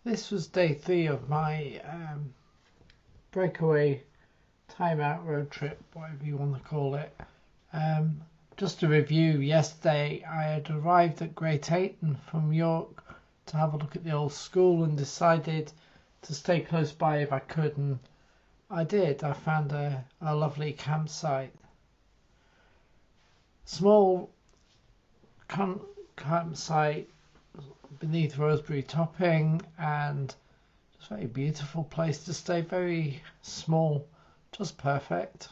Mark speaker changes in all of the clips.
Speaker 1: This was day 3 of my breakaway time-out road trip, whatever you want to call it. Just to review, yesterday I had arrived at Great Ayton from York to have a look at the old school and decided to stay close by if I could, and I did. I found a lovely campsite. Small campsite beneath Roseberry Topping, and just a very beautiful place to stay. Very small, just perfect.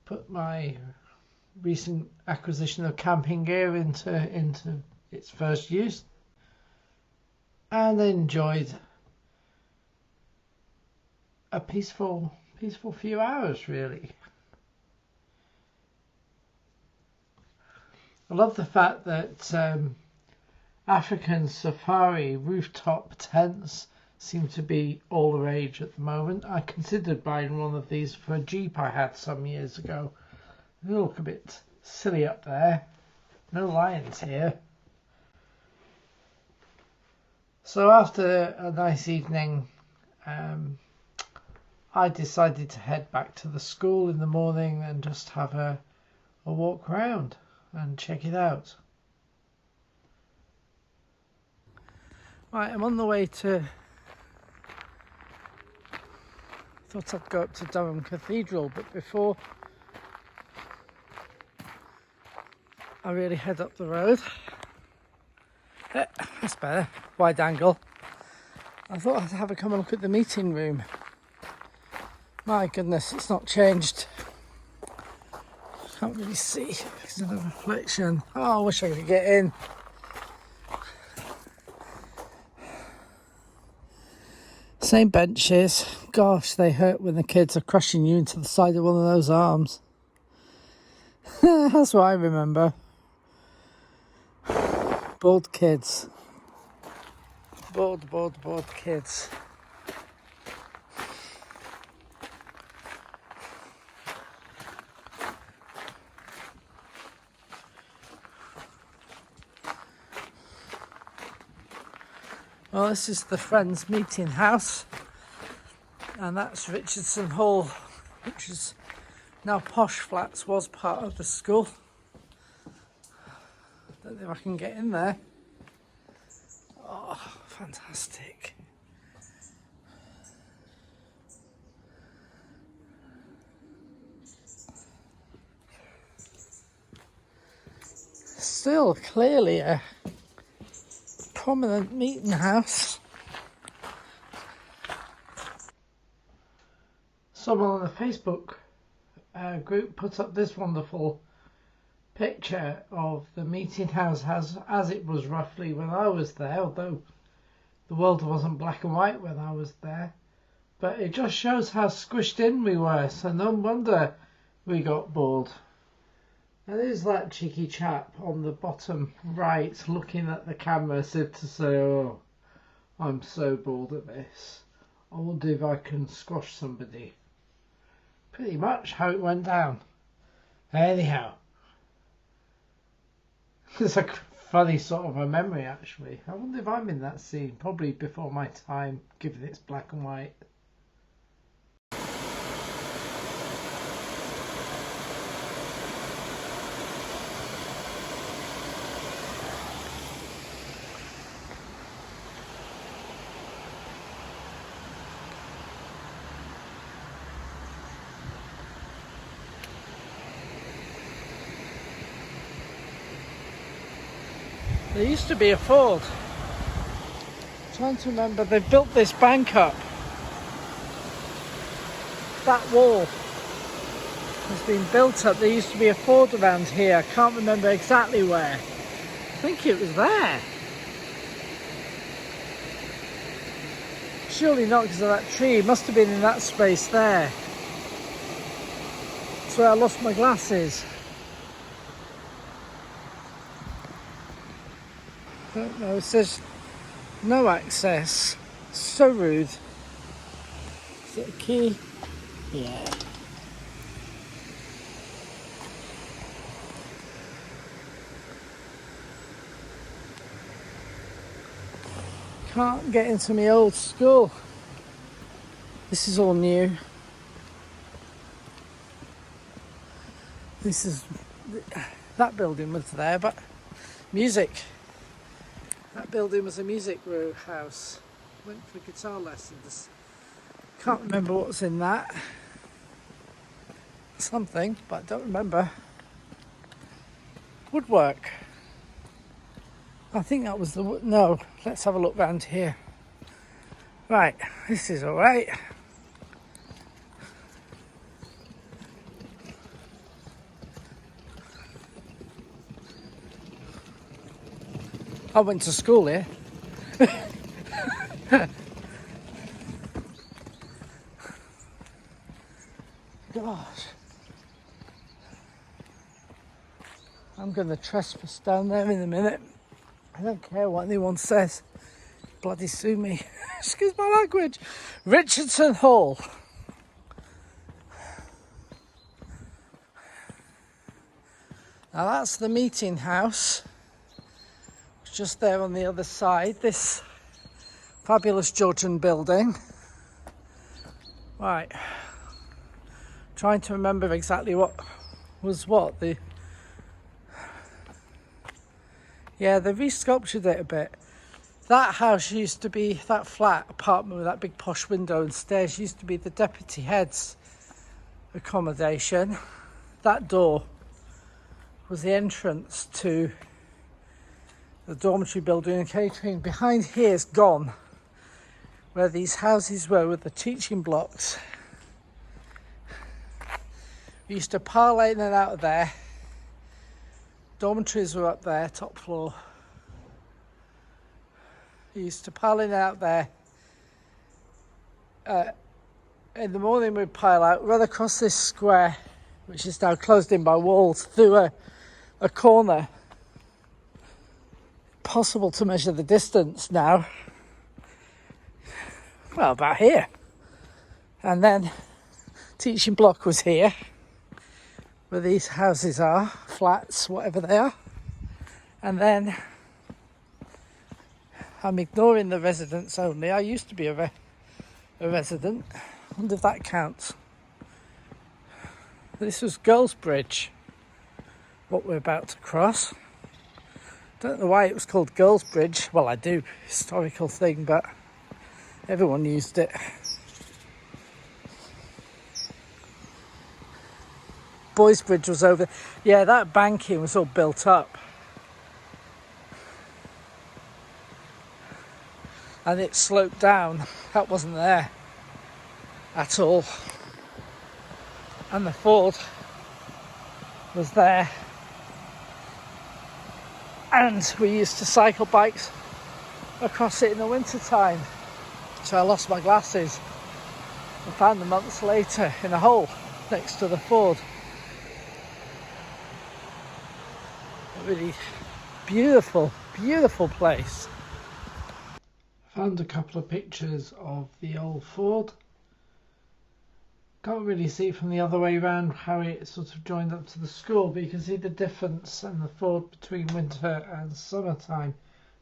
Speaker 1: Put my recent acquisition of camping gear into its first use, and enjoyed a peaceful few hours, really. I love the fact that African safari rooftop tents seem to be all the rage at the moment. I considered buying one of these for a Jeep I had some years ago. They look a bit silly up there. No lions here. So after a nice evening, I decided to head back to the school in the morning and just have a walk around and check it out. Right, I'm on the way to... Thought I'd go up to Durham Cathedral, but before I really head up the road, that's better, wide angle, I thought I'd have a come and look at the meeting room. My goodness, it's not changed. Can't really see because of the reflection. Oh, I wish I could get in. Same benches. Gosh, they hurt when the kids are crushing you into the side of one of those arms. That's what I remember. Bored kids. Bored kids. Well, this is the Friends Meeting House, and that's Richardson Hall, which is now Posh Flats, was part of the school. Don't know if I can get in there. Oh, fantastic. Still clearly a prominent meeting house. Someone on the Facebook group put up this wonderful picture of the meeting house as it was roughly when I was there, although the world wasn't black and white when I was there. But it just shows how squished in we were, so no wonder we got bored. Now there's that cheeky chap on the bottom right looking at the camera said to say, "Oh, I'm so bored of this. I wonder if I can squash somebody." Pretty much how it went down. Anyhow, it's a funny sort of a memory actually. I wonder if I'm in that scene, probably before my time, given it's black and white. There used to be a ford. I'm trying to remember, they built this bank up. That wall has been built up. There used to be a ford around here. I can't remember exactly where. I think it was there. Surely not because of that tree. It must have been in that space there. That's where I lost my glasses. Don't know, it says no access. So rude. Is it a key? Yeah. Can't get into my old school. This is all new. That building was there, but music. That building was a music house. Went for guitar lessons. Can't remember what was in that. Something, but I don't remember. Woodwork. I think that was no, let's have a look round here. Right, this is alright. I went to school here. Gosh. I'm going to trespass down there in a minute. I don't care what anyone says. Bloody sue me. Excuse my language. Richardson Hall. Now that's the meeting house. It's just there on the other side. This fabulous Georgian building. Right. Trying to remember exactly what was what. Yeah, they resculptured it a bit. That house used to be, that flat apartment with that big posh window and stairs used to be the deputy head's accommodation. That door was the entrance to the dormitory building and catering. Behind here is gone, where these houses were with the teaching blocks. We used to parlay in and out of there. Dormitories were up there, top floor. We used to pile in and out there. In the morning we'd pile out, run across this square, which is now closed in by walls, through a corner. Possible to measure the distance now. Well, about here. And then teaching block was here, where these houses are, flats, whatever they are. And then I'm ignoring the residents only. I used to be a resident. I wonder if that counts. This was Girls Bridge, what we're about to cross. Don't know why it was called Girls Bridge. Well, I do, historical thing, but everyone used it. Boys Bridge was over. Yeah, that banking was all built up. And it sloped down. That wasn't there at all. And the ford was there. And we used to cycle bikes across it in the winter time. So I lost my glasses and found them months later in a hole next to the ford. A really beautiful, beautiful place. Found a couple of pictures of the old ford. Can't really see from the other way around how it sort of joined up to the school, but you can see the difference in the ford between winter and summertime.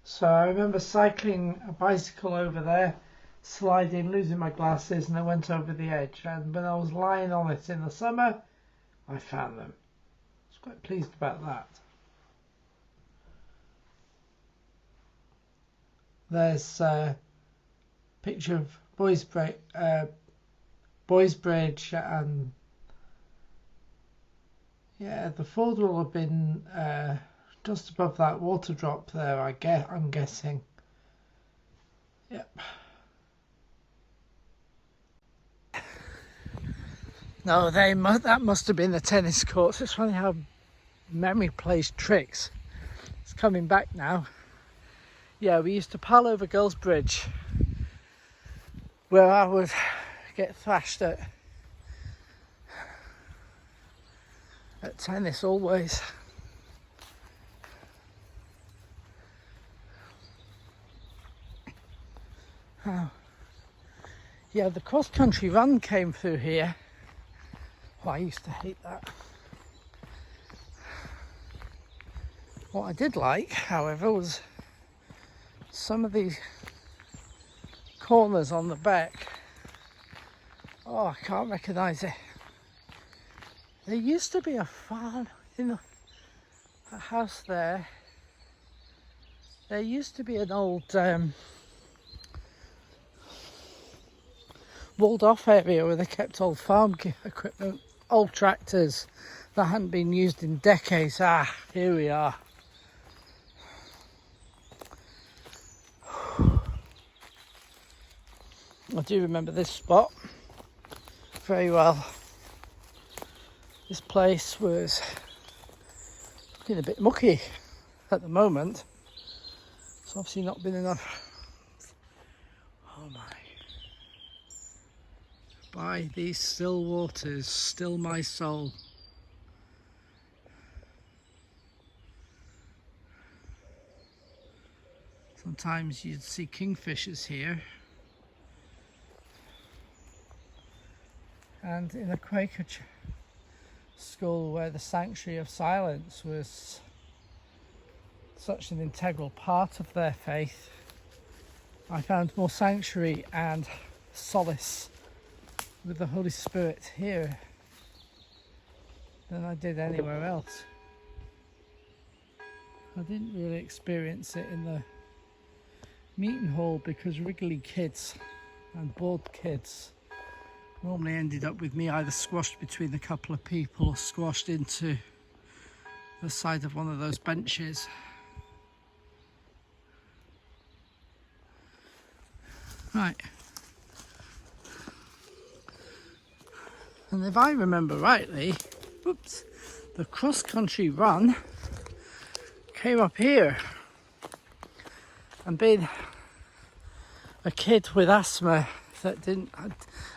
Speaker 1: So I remember cycling a bicycle over there, sliding, losing my glasses, and I went over the edge. And when I was lying on it in the summer, I found them. I was quite pleased about that. There's a picture of Boys Bridge, and yeah, the ford will have been just above that water drop there, I'm guessing. Yep. No, that must have been the tennis courts. It's funny how memory plays tricks. It's coming back now. Yeah, we used to pal over Girls Bridge, where I would get thrashed at tennis always. Oh. Yeah, the cross-country run came through here. Oh, I used to hate that. What I did like, however, was some of the corners on the back. Oh, I can't recognise it. There used to be a farm in a house there. There used to be an old walled off area where they kept old farm equipment, old tractors that hadn't been used in decades. Ah, here we are. I do remember this spot very well. This place was looking a bit mucky at the moment. It's obviously not been enough. Oh my. By these still waters, still my soul. Sometimes you'd see kingfishers here. And in a Quaker school where the sanctuary of silence was such an integral part of their faith, I found more sanctuary and solace with the Holy Spirit here than I did anywhere else. I didn't really experience it in the meeting hall because wriggly kids and bored kids normally ended up with me either squashed between a couple of people or squashed into the side of one of those benches. Right. And if I remember rightly, whoops, the cross-country run came up here. And being a kid with asthma,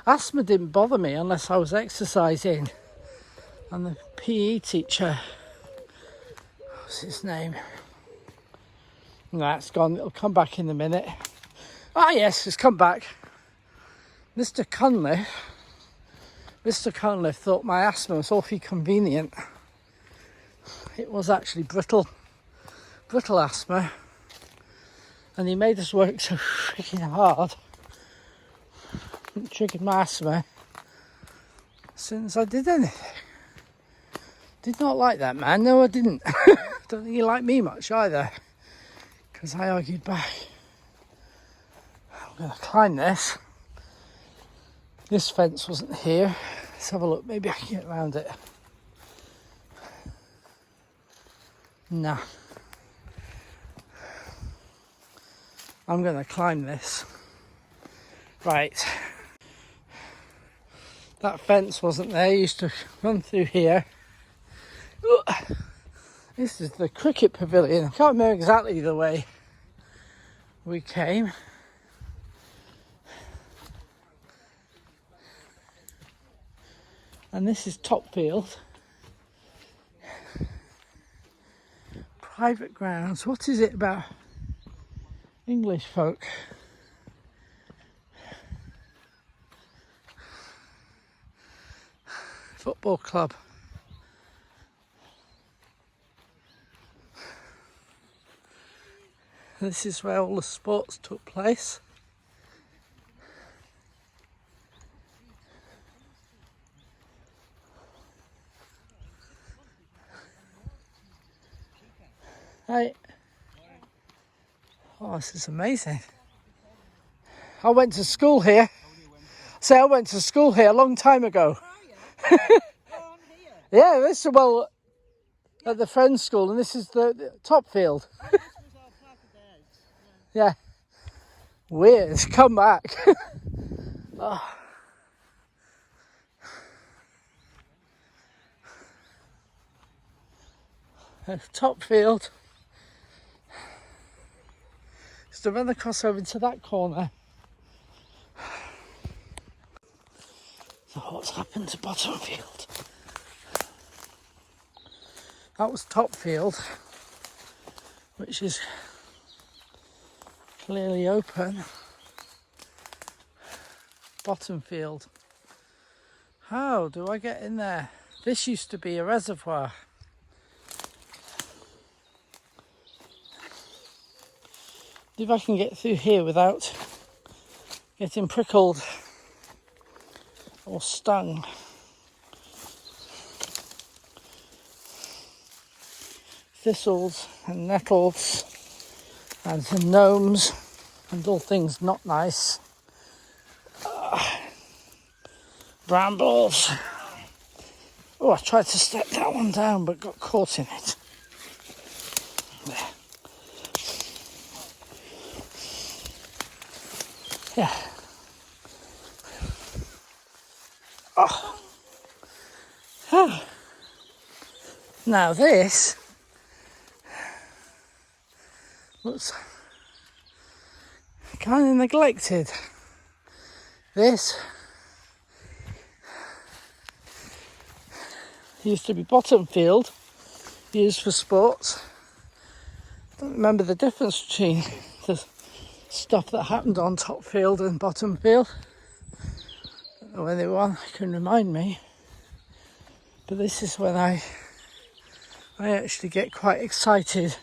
Speaker 1: asthma didn't bother me unless I was exercising. And the PE teacher, what's his name? No, it's gone. It'll come back in a minute. Ah, yes, it's come back. Mr. Cunliffe thought my asthma was awfully convenient. It was actually brittle asthma, and he made us work so freaking hard. It triggered my asthma as soon as I did anything. Did not like that man. No, I didn't. Don't think he liked me much either, because I argued back. I'm going to climb this. This fence wasn't here. Let's have a look. Maybe I can get around it. Nah. I'm going to climb this. Right. That fence wasn't there. I used to run through here. This is the cricket pavilion. I can't remember exactly the way we came. And this is Topfield. Private grounds. What is it about English folk? Football club. This is where all the sports took place. Hey. Oh, this is amazing. I went to school here. I went to school here a long time ago. Yeah, this is at the Friends School, and this is the Topfield. Yeah. Weird. Come back. Oh. Topfield. Just to run across over into that corner. So what's happened to Bottomfield? That was Topfield, which is clearly open. Bottomfield. How do I get in there? This used to be a reservoir. If I can get through here without getting prickled or stung. Thistles and nettles and some gnomes and all things not nice. Brambles. Oh, I tried to step that one down but got caught in it. There. Yeah. Oh. Oh. Now this looks kind of neglected. This used to be bottom field, used for sports. Don't remember the difference between the stuff that happened on top field and bottom field. Don't know whether anyone can remind me. But this is when I actually get quite excited.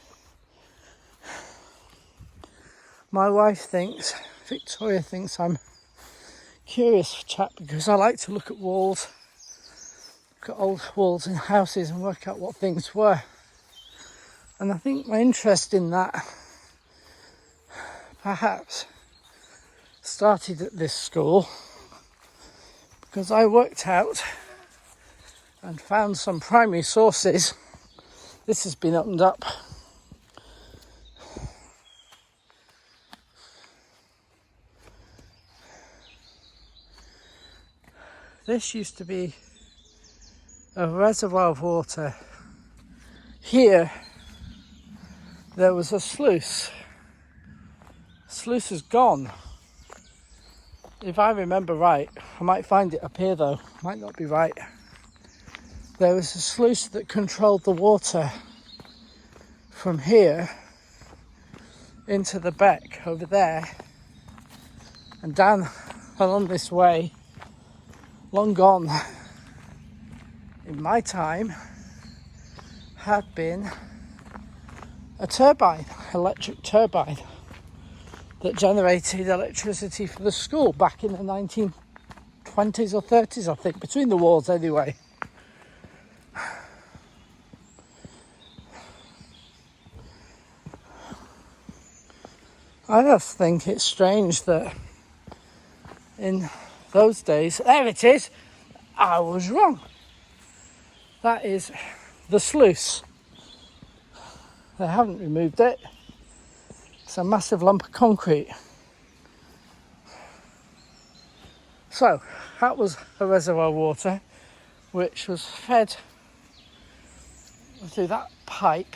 Speaker 1: My wife thinks, Victoria thinks I'm curious chap because I like to look at walls, look at old walls in houses and work out what things were. And I think my interest in that perhaps started at this school because I worked out and found some primary sources. This has been opened up. This used to be a reservoir of water. Here there was a sluice. Sluice is gone. If I remember right, I might find it up here though, might not be right. There was a sluice that controlled the water from here into the beck over there and down along this way. Long gone. In my time had been a turbine, electric turbine that generated electricity for the school back in the 1920s or 30s, I think, between the wars anyway. I just think it's strange that in those days, there it is, I was wrong. That is the sluice. They haven't removed it. It's a massive lump of concrete. So, that was a reservoir water which was fed through that pipe.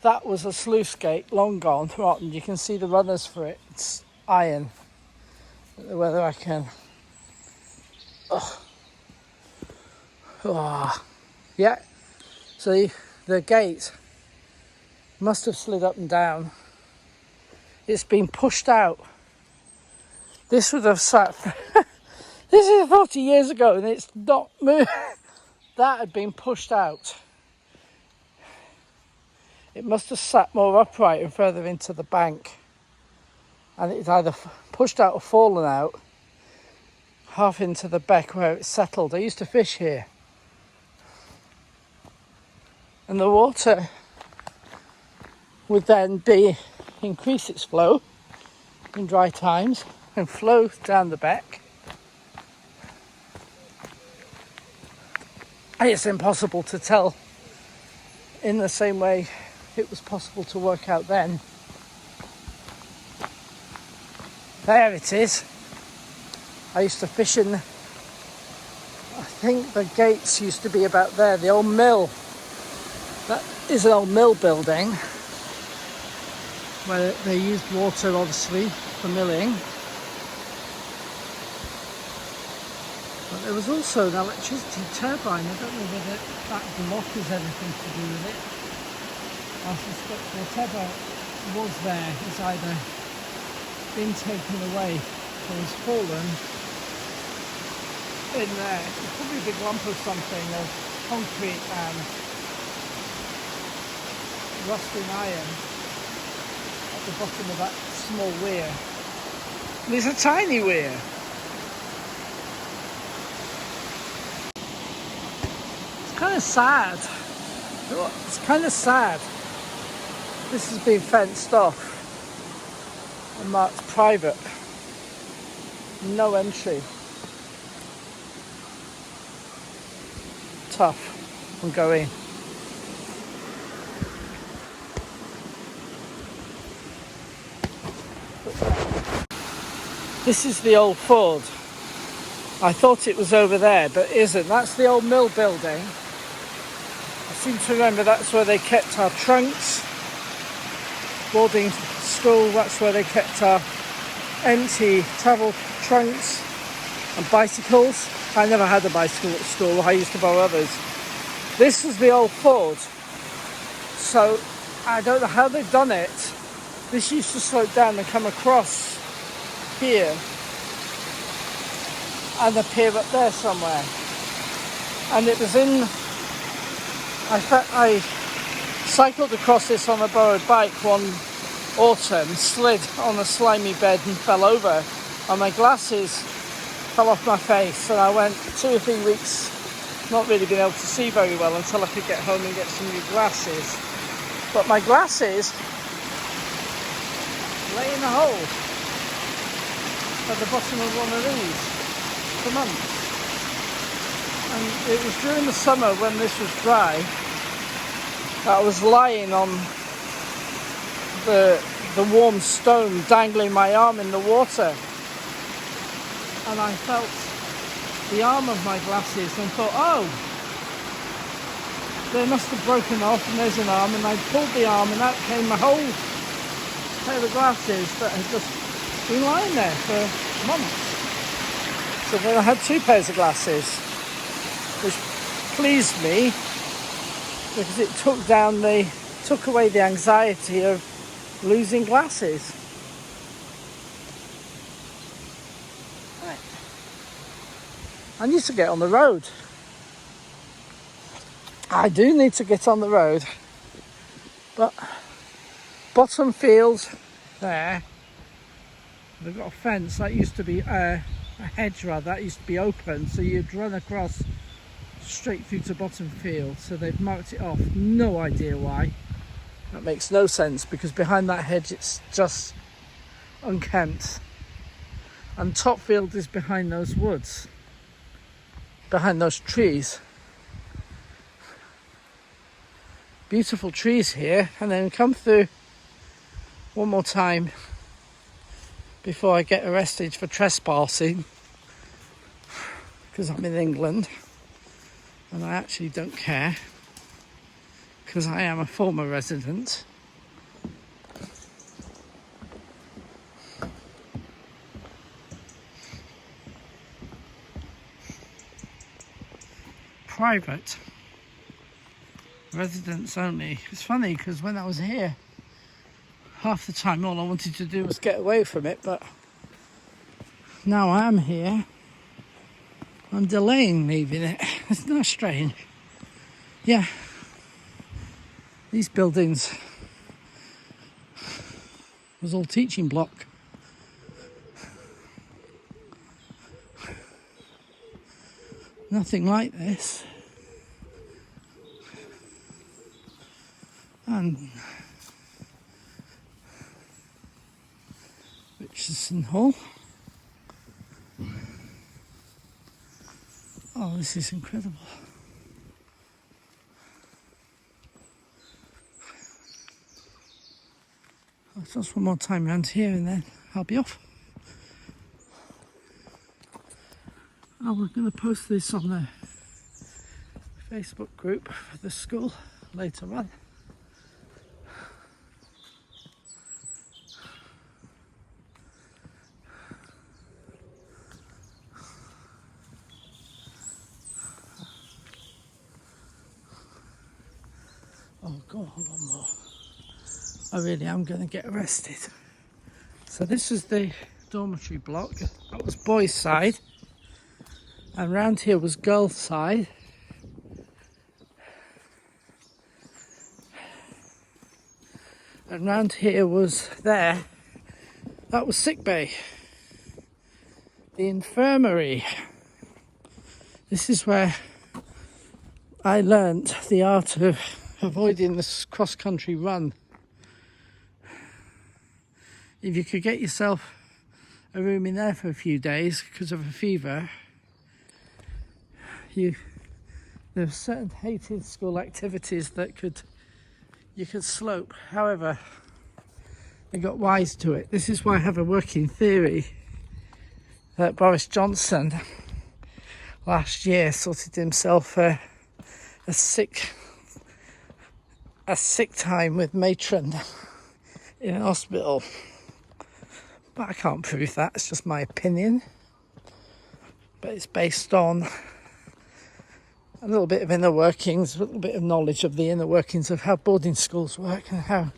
Speaker 1: That was a sluice gate, long gone, rotten. You can see the runners for it. It's iron. I don't know whether I can... Yeah, see, the gate must have slid up and down. It's been pushed out. This would have sat... This is 40 years ago and it's not moved. That had been pushed out. It must have sat more upright and further into the bank. And it's either pushed out or fallen out half into the beck where it settled. I used to fish here. And the water would then increase its flow in dry times and flow down the beck. And it's impossible to tell in the same way it was possible to work out then. There it is. I used to fish in, I think the gates used to be about there, the old mill. That is an old mill building where they used water obviously for milling. But there was also an electricity turbine. I don't know whether that block has anything to do with it. I suspect whatever was there has either been taken away or has fallen in there. It's probably a big lump of something, of concrete and rusting iron at the bottom of that small weir. There's a tiny weir. It's kind of sad. It's kind of sad. This has been fenced off and marked private. No entry. Tough. I'm going. This is the old Ford. I thought it was over there, but it isn't. That's the old mill building. I seem to remember that's where they kept our trunks. Boarding school, that's where they kept our empty travel trunks and bicycles. I never had a bicycle at school. I used to borrow others. This is the old Ford. So I don't know how they've done it. This used to slope down and come across here and appear up there somewhere. And it was in, I cycled across this on a borrowed bike one autumn, slid on a slimy bed and fell over, and my glasses fell off my face, and I went 2 or 3 weeks not really being able to see very well until I could get home and get some new glasses. But my glasses lay in a hole at the bottom of one of these for months. And it was during the summer when this was dry that I was lying on the warm stone, dangling my arm in the water, and I felt the arm of my glasses and thought, oh, they must have broken off, and there's an arm, and I pulled the arm and out came my whole pair of glasses that had just been lying there for months. So then I had 2 pairs of glasses, which pleased me because it took away the anxiety of losing glasses. Right. I need to get on the road. I do need to get on the road, but bottom field there, they've got a fence that used to be a hedge rather, that used to be open, so you'd run across straight through to bottom field. So they've marked it off. No idea why. That makes no sense, because behind that hedge it's just unkempt, and top field is behind those woods, behind those trees. Beautiful trees here, and then come through one more time before I get arrested for trespassing, because I'm in England and I actually don't care, because I am a former resident. Private. Residents only. It's funny because when I was here, half the time all I wanted to do was get away from it, but now I'm here, I'm delaying leaving it. It's not strange. Yeah. These buildings was all teaching block. Nothing like this. And Richardson Hall. Oh, this is incredible. Just one more time around here and then I'll be off. Oh, we're going to post this on the Facebook group for the school later on. Oh, go on, one more. I really am going to get arrested. So this is the dormitory block. That was boys' side. And round here was girls' side. And round here was there. That was sick bay. The infirmary. This is where I learnt the art of avoiding this cross-country run. If you could get yourself a room in there for a few days because of a fever, there are certain hated school activities that you could slope. However, I got wise to it. This is why I have a working theory that Boris Johnson last year sorted himself a sick time with matron in a hospital. But I can't prove that, it's just my opinion. But it's based on a little bit of inner workings, a little bit of knowledge of the inner workings of how boarding schools work and how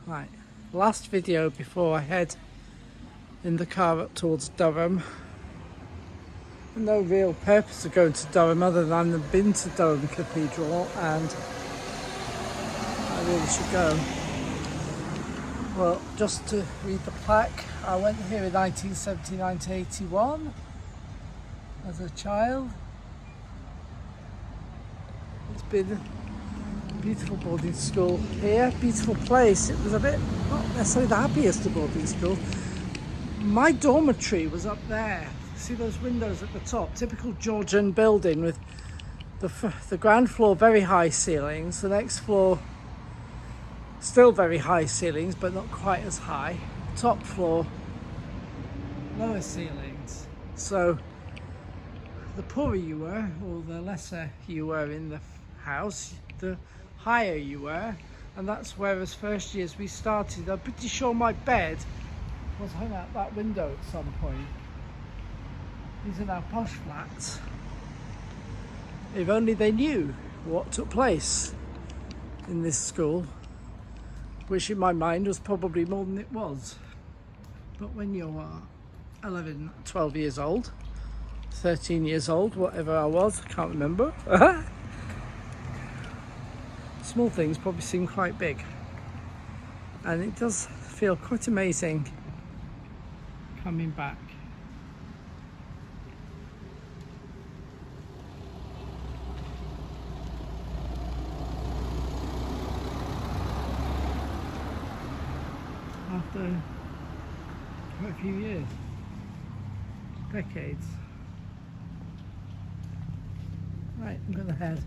Speaker 1: Right, last video before I head in the car up towards Durham. No real purpose of going to Durham other than I've been to Durham Cathedral and I really should go. Well, just to read the plaque, I went here in 1979 to 81 as a child. It's been a beautiful boarding school here, beautiful place. It was a bit, not necessarily the happiest of boarding schools. My dormitory was up there. See those windows at the top? Typical Georgian building with the ground floor very high ceilings, the next floor still very high ceilings but not quite as high, top floor lower ceilings. So the poorer you were, or the lesser you were in the house, the higher you were, and that's where as first years we started. I'm pretty sure my bed was hung out that window at some point. These are now posh flats. If only they knew what took place in this school, which in my mind was probably more than it was. But when you're 11, 12 years old, 13 years old, whatever I was, I can't remember, small things probably seem quite big. And it does feel quite amazing coming back. After quite a few years, decades. Right, I'm gonna head.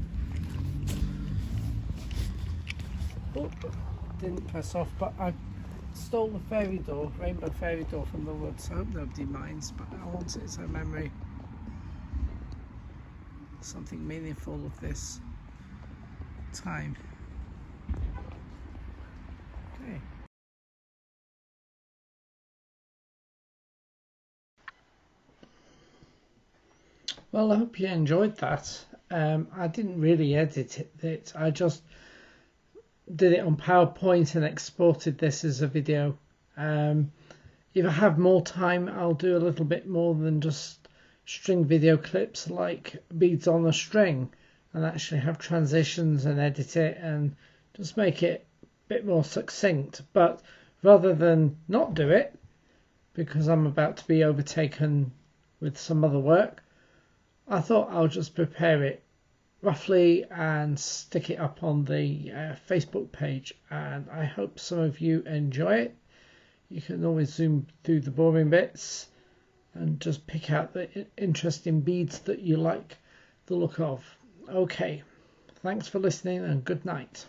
Speaker 1: Oh, didn't press off, but I stole the fairy door, rainbow fairy door from the woods. I hope nobody minds, but I want it as a memory. Something meaningful of this time. Okay. Well, I hope you enjoyed that. I didn't really edit it. I just did it on PowerPoint and exported this as a video. If I have more time, I'll do a little bit more than just string video clips like beads on a string, and actually have transitions and edit it and just make it a bit more succinct. But rather than not do it, because I'm about to be overtaken with some other work, I thought I'll just prepare it roughly and stick it up on the Facebook page, and I hope some of you enjoy it. You can always zoom through the boring bits and just pick out the interesting beads that you like the look of. Okay, thanks for listening and good night.